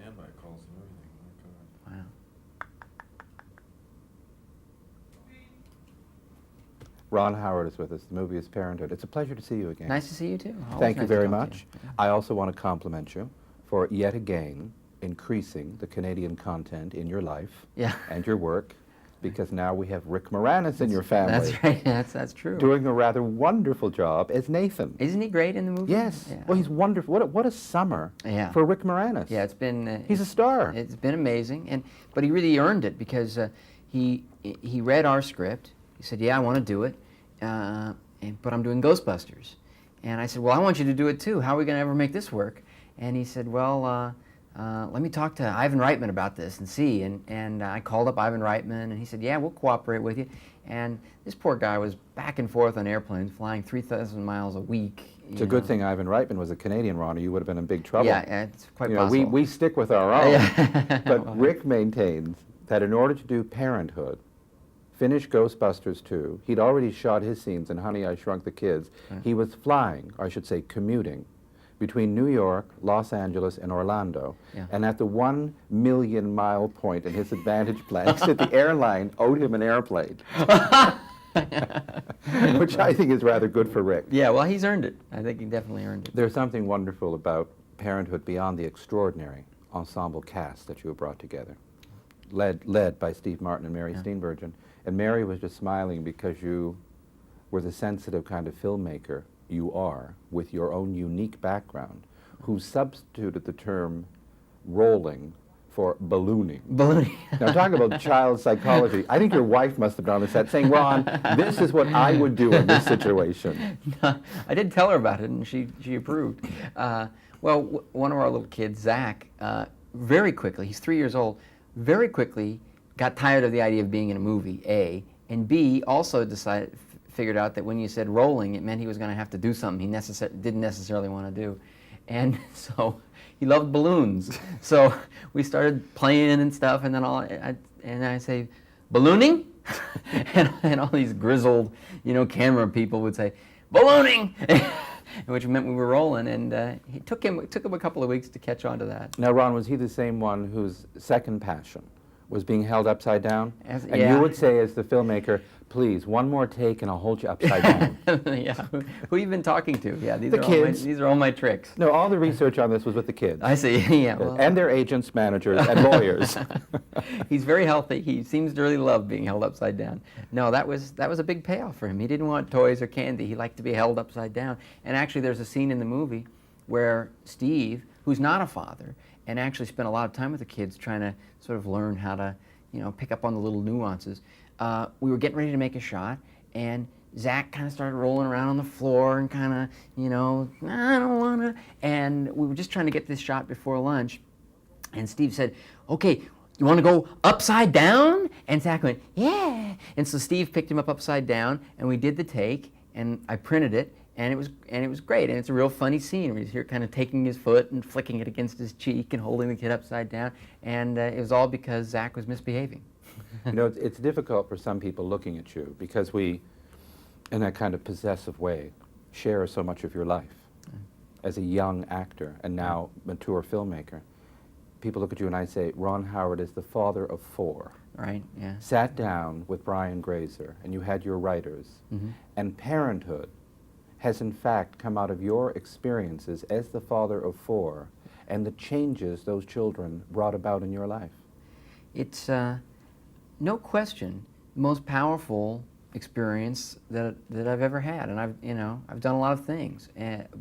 standby calls and everything. My God. Wow. Ron Howard is with us. The movie is Parenthood. It's a pleasure to see you again. Nice to see you too. Always Thank you nice to very talk to much. you. I also want to compliment you for yet again increasing the Canadian content in your life Yeah. and your work, because now we have Rick Moranis in your family. That's right. That's true. Doing a rather wonderful job as Nathan. Isn't he great in the movie? Yes. Yeah. Well, he's wonderful. What a summer Yeah. for Rick Moranis. Yeah, it's been. He's a star. It's been amazing, but he really earned it because he read our script. He said, "Yeah, I want to do it, but I'm doing Ghostbusters," and I said, "Well, I want you to do it too. How are we going to ever make this work?" And he said, "Well, let me talk to Ivan Reitman about this and see." And I called up Ivan Reitman, and he said, "Yeah, we'll cooperate with you." And this poor guy was back and forth on airplanes, flying 3,000 miles a week. It's a good thing Ivan Reitman was a Canadian, Ron, or you would have been in big trouble. Yeah, it's quite You know, possible. we stick with our own. Yeah. But Rick maintains that in order to do Parenthood, finish Ghostbusters 2, he'd already shot his scenes in Honey, I Shrunk the Kids. Right. He was flying, or I should say commuting, between New York, Los Angeles, and Orlando. Yeah. And at the 1 million mile point in his advantage plan, he said the airline owed him an airplane. Which I think is rather good for Rick. Yeah, well, he's earned it. I think he definitely earned it. There's something wonderful about Parenthood beyond the extraordinary ensemble cast that you have brought together, led by Steve Martin and Mary Steenburgen. And Mary was just smiling because you were the sensitive kind of filmmaker you are, with your own unique background, who substituted the term rolling for ballooning. Ballooning. Now, talk about child psychology. I think your wife must have been on the set saying, "Ron, this is what I would do in this situation." I did tell her about it, and she approved. Well, one of our little kids, Zach, very quickly, he's 3 years old, very quickly got tired of the idea of being in a movie, A, and B, also figured out that when you said rolling, it meant he was going to have to do something he didn't necessarily want to do. And so he loved balloons. So we started playing and stuff, and then I say, "Ballooning?" and all these grizzled, camera people would say, "Ballooning," which meant we were rolling. And it took him a couple of weeks to catch on to that. Now, Ron, was he the same one whose second passion was being held upside down? And yeah. you would say, as the filmmaker, "Please, one more take and I'll hold you upside down." Yeah, who you been talking to? Yeah, The kids. These are all my tricks. No, all the research on this was with the kids. I see. Yeah, well, And their agents, managers, and lawyers. he's very healthy. He seems to really love being held upside down. No, that was a big payoff for him. He didn't want toys or candy. He liked to be held upside down. And actually, there's a scene in the movie where Steve, who's not a father, and actually spent a lot of time with the kids trying to sort of learn how to, pick up on the little nuances. We were getting ready to make a shot, and Zach kind of started rolling around on the floor and kind of, "I don't want to." And we were just trying to get this shot before lunch, and Steve said, "Okay, you want to go upside down?" And Zach went, "Yeah." And so Steve picked him up upside down, and we did the take, and I printed it, and it was great. And it's a real funny scene. He's here kind of taking his foot and flicking it against his cheek and holding the kid upside down, and it was all because Zach was misbehaving. It's difficult for some people looking at you because we, in that kind of possessive way, share so much of your life as a young actor and now mature filmmaker. People look at you and I say, "Ron Howard is the father of 4. Right, yeah. Sat down with Brian Grazer, and you had your writers. And Parenthood has in fact come out of your experiences as the father of 4 and the changes those children brought about in your life. It's no question the most powerful experience that I've ever had, and I've done a lot of things,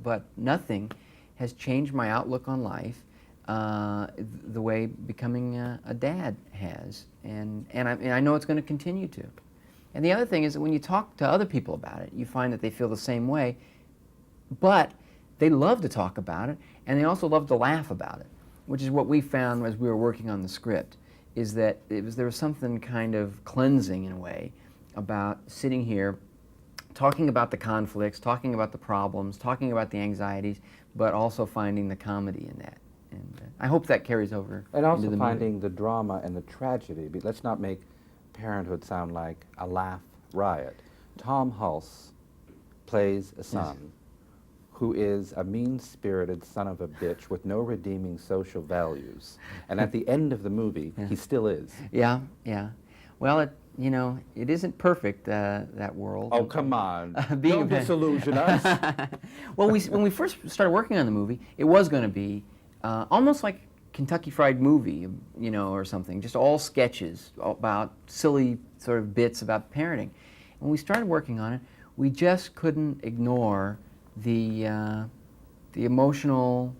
but nothing has changed my outlook on life the way becoming a dad has, and I know it's going to continue to. And the other thing is that when you talk to other people about it, you find that they feel the same way, but they love to talk about it, and they also love to laugh about it, which is what we found as we were working on the script, is that there was something kind of cleansing in a way about sitting here, talking about the conflicts, talking about the problems, talking about the anxieties, but also finding the comedy in that. And I hope that carries over And also into the finding movie. the drama and the tragedy. Let's not make Parenthood sound like a laugh riot. Tom Hulse plays a son who is a mean-spirited son of a bitch with no redeeming social values. And at the end of the movie, he still is. Yeah, yeah. Well, you know, it isn't perfect, that world. Oh, come on. Being Don't disillusion us. Well, when we first started working on the movie, it was going to be almost like Kentucky Fried Movie, you know, or something, just all sketches about silly sort of bits about parenting. When we started working on it, we just couldn't ignore the emotional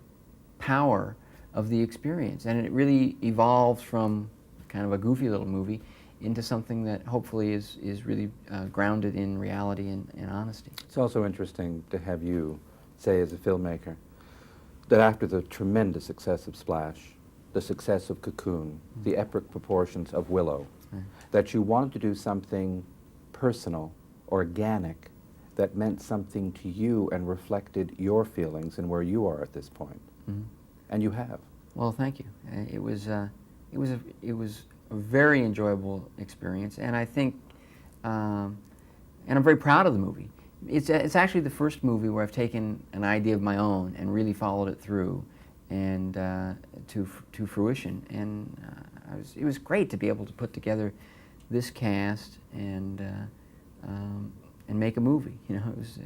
power of the experience, and it really evolved from kind of a goofy little movie into something that hopefully is really grounded in reality and honesty. It's also interesting to have you say as a filmmaker that after the tremendous success of Splash, the success of Cocoon, the epic proportions of Willow, that you wanted to do something personal, organic, that meant something to you and reflected your feelings and where you are at this point. And you have. Well, thank you. It was a very enjoyable experience, and I think, and I'm very proud of the movie. It's actually the first movie where I've taken an idea of my own and really followed it through, and to fruition. And it was great to be able to put together this cast and make a movie. You know, it was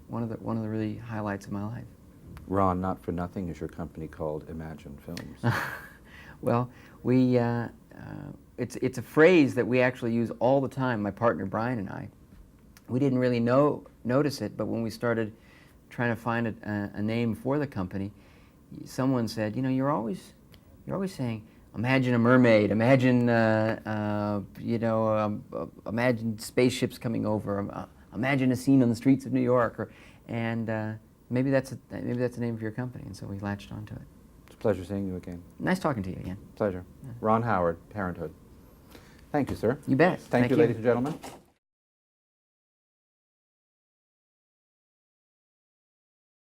one of the really highlights of my life. Ron, not for nothing is your company called Imagine Films. Well, it's a phrase that we actually use all the time, my partner Brian and I. We didn't really notice it, but when we started trying to find a name for the company, someone said, you know, you're always saying, imagine a mermaid, imagine imagine spaceships coming over, imagine a scene on the streets of New York, and maybe that's the name of your company, and so we latched onto it. It's a pleasure seeing you again. Nice talking to you again. Pleasure. Yeah. Ron Howard, Parenthood. Thank you, sir. You bet. Thank you, ladies and gentlemen.